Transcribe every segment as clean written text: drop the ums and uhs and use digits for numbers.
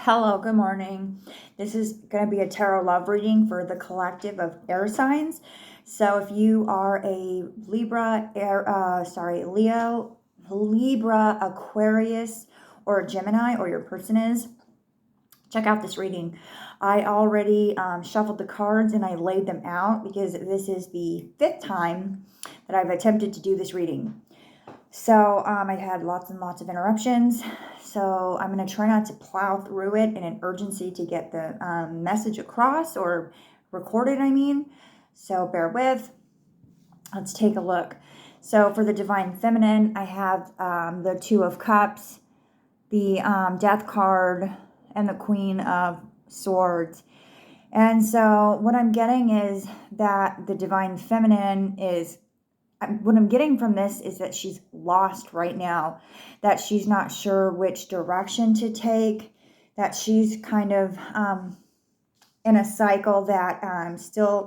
Hello, good morning. This is going to be a tarot love reading for the collective of air signs. So if you are a Libra, Leo, Libra, Aquarius, or a Gemini, or your person is, check out this reading. I already shuffled the cards and I laid them out because this is the 5th time that I've attempted to do this reading. So I had lots and lots of interruptions. So I'm going to try not to plow through it in an urgency to get the message across, or record it, I mean. So bear with. Let's take a look. So for the Divine Feminine, I have the Two of Cups, the Death card, and the Queen of Swords. And so what I'm getting is that the Divine Feminine is, what I'm getting from this is that she's lost right now, that she's not sure which direction to take, that she's kind of in a cycle that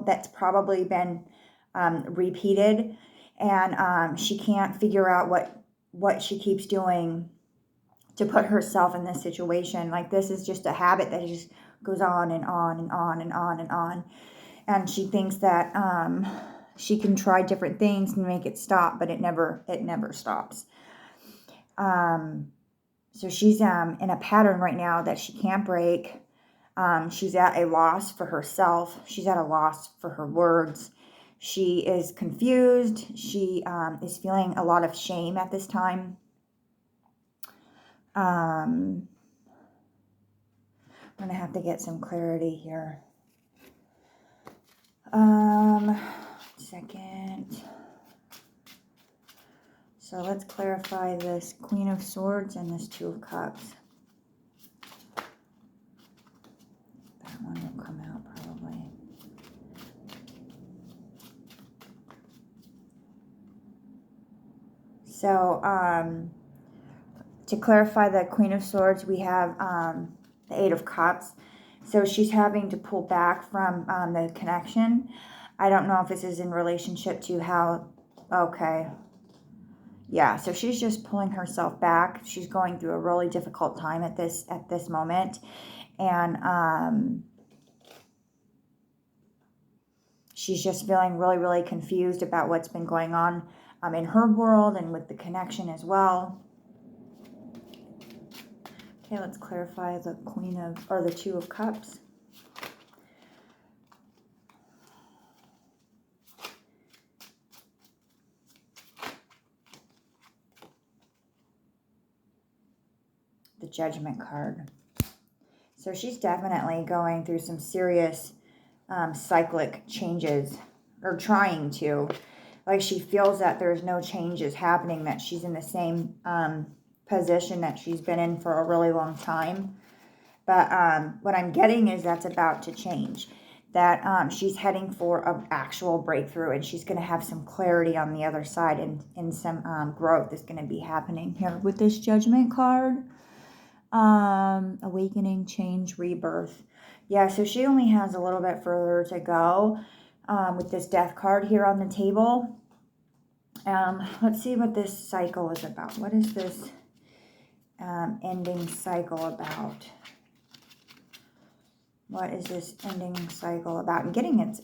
that's probably been repeated, and she can't figure out what she keeps doing to put herself in this situation. Like, this is just a habit that just goes on and on and on and on and on, and she thinks that she can try different things and make it stop, but it never stops. So she's in a pattern right now that she can't break. She's at a loss for herself. She's at a loss for her words. She is confused. She is feeling a lot of shame at this time. I'm going to have to get some clarity here. Second. So let's clarify this Queen of Swords and this Two of Cups. That one will come out probably. So to clarify the Queen of Swords, we have the Eight of Cups. So she's having to pull back from the connection. I don't know if this is in relationship to how, okay. Yeah, so she's just pulling herself back. She's going through a really difficult time at this moment. And she's just feeling really, really confused about what's been going on in her world and with the connection as well. Okay, let's clarify the the Two of Cups. The Judgment card. So she's definitely going through some serious cyclic changes, or trying to. Like, she feels that there's no changes happening, that she's in the same position that she's been in for a really long time. But what I'm getting is that's about to change. That she's heading for an actual breakthrough, and she's going to have some clarity on the other side, and some growth is going to be happening here with this Judgment card. Awakening, change, rebirth. Yeah, so she only has a little bit further to go with this Death card here on the table. Let's see what this cycle is about. What is this ending cycle about? What is this ending cycle about? I'm getting it's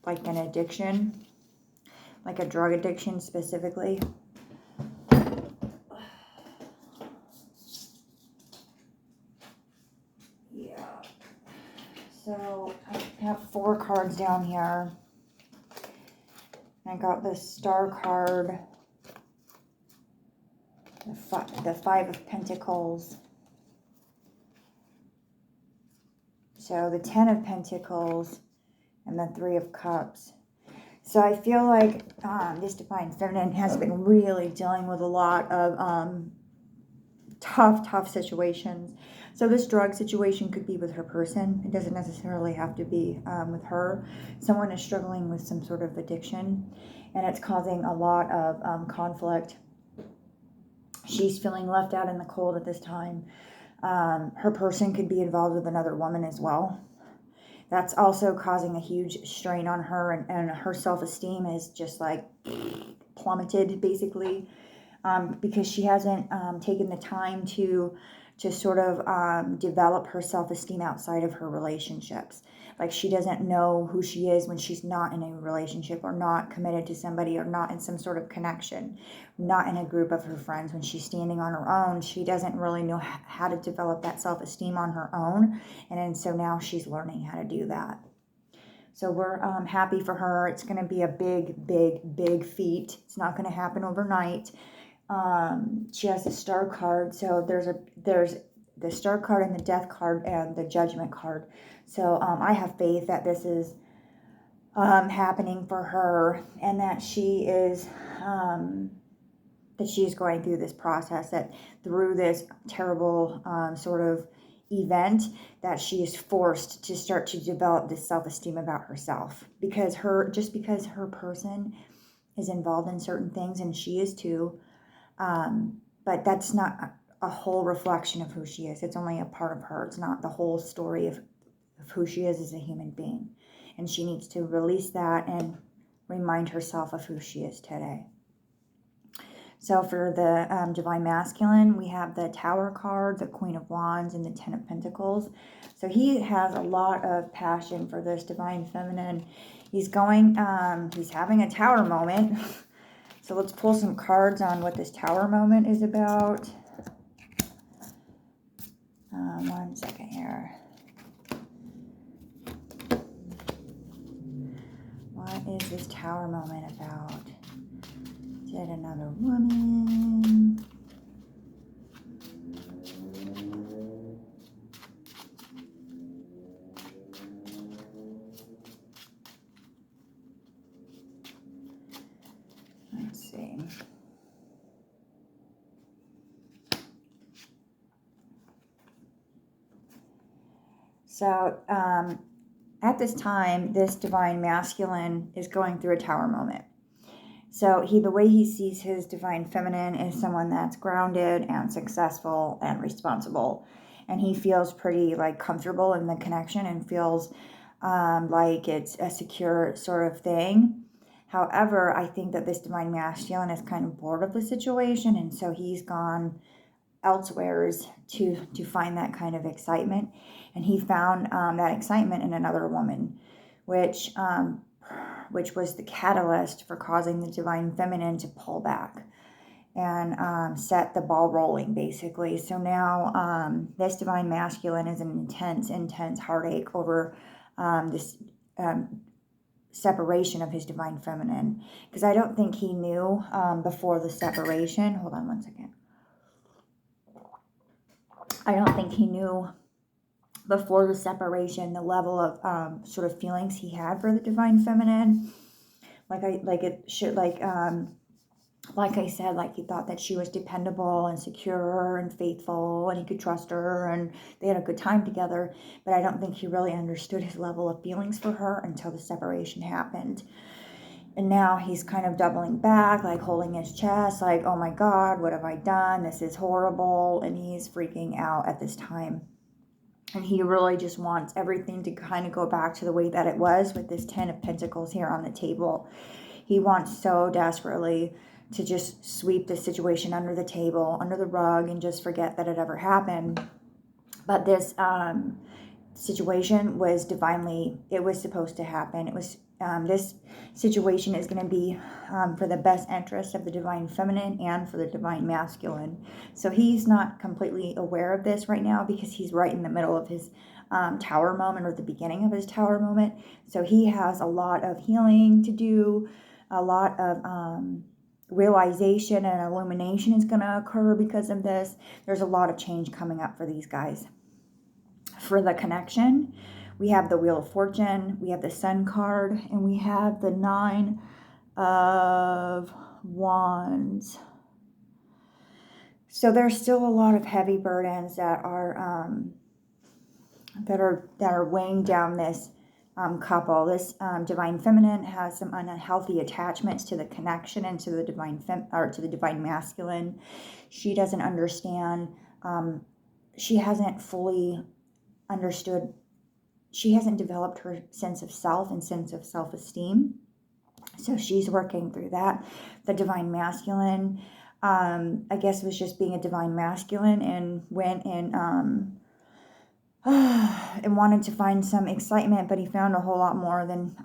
like an addiction, like a drug addiction specifically. Yeah. So I have 4 cards down here. I got the Star card, the Five of Pentacles. So the 10 of Pentacles and the 3 of Cups. So I feel like this Divine Feminine has been really dealing with a lot of tough situations. So this drug situation could be with her person. It doesn't necessarily have to be with her. Someone is struggling with some sort of addiction, and it's causing a lot of conflict. She's feeling left out in the cold at this time. Her person could be involved with another woman as well. That's also causing a huge strain on her, and her self-esteem is just like plummeted, basically, because she hasn't taken the time to sort of develop her self-esteem outside of her relationships. Like, she doesn't know who she is when she's not in a relationship or not committed to somebody or not in some sort of connection, not in a group of her friends. When she's standing on her own, she doesn't really know how to develop that self-esteem on her own. And so now she's learning how to do that. So we're happy for her. It's going to be a big, big, big feat. It's not going to happen overnight. She has the Star card. So there's the Star card and the Death card and the Judgment card. So I have faith that this is happening for her, and that she is going through this process, that through this terrible sort of event, that she is forced to start to develop this self-esteem about herself, because her person is involved in certain things, and she is too, but that's not a whole reflection of who she is. It's only a part of her. It's not the whole story of who she is as a human being, and she needs to release that and remind herself of who she is today. So for the Divine Masculine, we have the Tower card, the Queen of Wands, and the Ten of Pentacles. So he has a lot of passion for this Divine Feminine. He's having a Tower moment. So let's pull some cards on what this Tower moment is about. One second here. What is this Tower moment about? Is it another woman? Let's see. So, at this time, this Divine Masculine is going through a Tower moment. So the way he sees his Divine Feminine is someone that's grounded and successful and responsible. And he feels pretty comfortable in the connection and feels like it's a secure sort of thing. However, I think that this Divine Masculine is kind of bored of the situation, and so he's gone elsewheres to find that kind of excitement. And he found that excitement in another woman, which was the catalyst for causing the Divine Feminine to pull back and set the ball rolling, basically. So now this Divine Masculine is an intense heartache over this separation of his Divine Feminine. Because I don't think he knew before the separation. Hold on one second. I don't think he knew before the separation the level of sort of feelings he had for the Divine Feminine. Like I said, he thought that she was dependable and secure and faithful, and he could trust her, and they had a good time together. But I don't think he really understood his level of feelings for her until the separation happened. And now he's kind of doubling back, holding his chest, oh my God, what have I done? This is horrible. And he's freaking out at this time. And he really just wants everything to kind of go back to the way that it was with this Ten of Pentacles here on the table. He wants so desperately to just sweep the situation under the table, under the rug, and just forget that it ever happened. But this situation was it was supposed to happen. It was this situation is going to be for the best interest of the Divine Feminine and for the Divine Masculine. So he's not completely aware of this right now because he's right in the middle of his Tower moment, or the beginning of his Tower moment. So he has a lot of healing to do, a lot of realization and illumination is going to occur because of this. There's a lot of change coming up for these guys. For the connection, we have the Wheel of Fortune, we have the Sun card, and we have the Nine of Wands. So there's still a lot of heavy burdens that are weighing down this couple. This Divine Feminine has some unhealthy attachments to the connection and to the to the Divine Masculine. She doesn't understand. She hasn't fully understood. She hasn't developed her sense of self and sense of self-esteem. So she's working through that. The divine masculine, I guess, was just being a divine masculine and went and and wanted to find some excitement, but he found a whole lot more than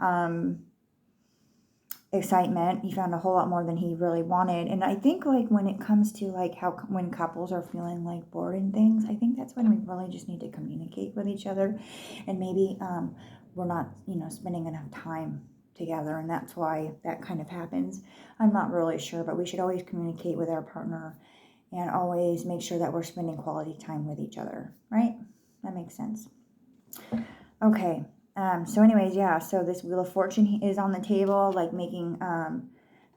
excitement. He found a whole lot more than he really wanted. And I think, like, when it comes to like how when couples are feeling like bored and things, I think that's when we really just need to communicate with each other, and maybe we're not, you know, spending enough time together, and that's why that kind of happens. I'm not really sure, but we should always communicate with our partner and always make sure that we're spending quality time with each other, right? That makes sense. Okay. So anyways, yeah, so this Wheel of Fortune is on the table, like making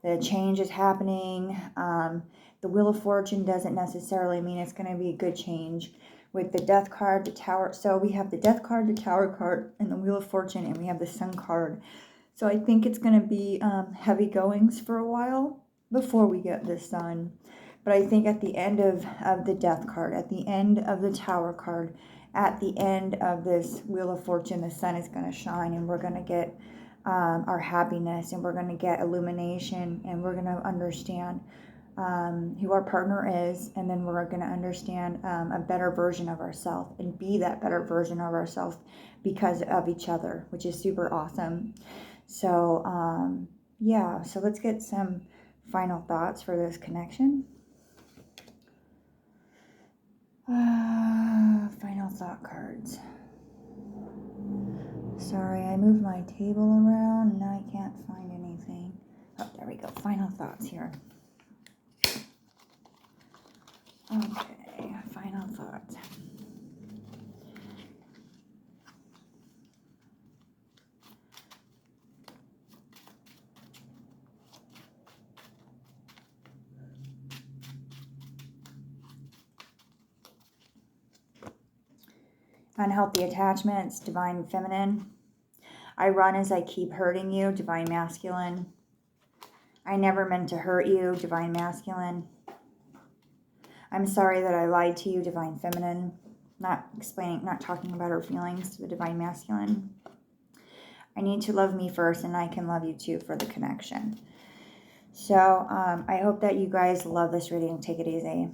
the change is happening. The Wheel of Fortune doesn't necessarily mean it's going to be a good change. With the Death card, the Tower, so we have the Death card, the Tower card, and the Wheel of Fortune, and we have the Sun card. So I think it's going to be heavy goings for a while before we get the Sun. But I think at the end of the Death card, at the end of the Tower card, at the end of this Wheel of Fortune, the sun is going to shine, and we're going to get our happiness, and we're going to get illumination, and we're going to understand who our partner is, and then we're going to understand a better version of ourselves and be that better version of ourselves because of each other, which is super awesome. So yeah, so let's get some final thoughts for this connection. Final thought cards. Sorry, I moved my table around and now I can't find anything. Oh, there we go. Final thoughts here. Okay, final thoughts. Unhealthy attachments, divine feminine. I run as I keep hurting you, divine masculine. I never meant to hurt you, divine masculine. I'm sorry that I lied to you, divine feminine. Not talking about her feelings to the divine masculine. I need to love me first, and I can love you too for the connection. So I hope that you guys love this reading. Take it easy.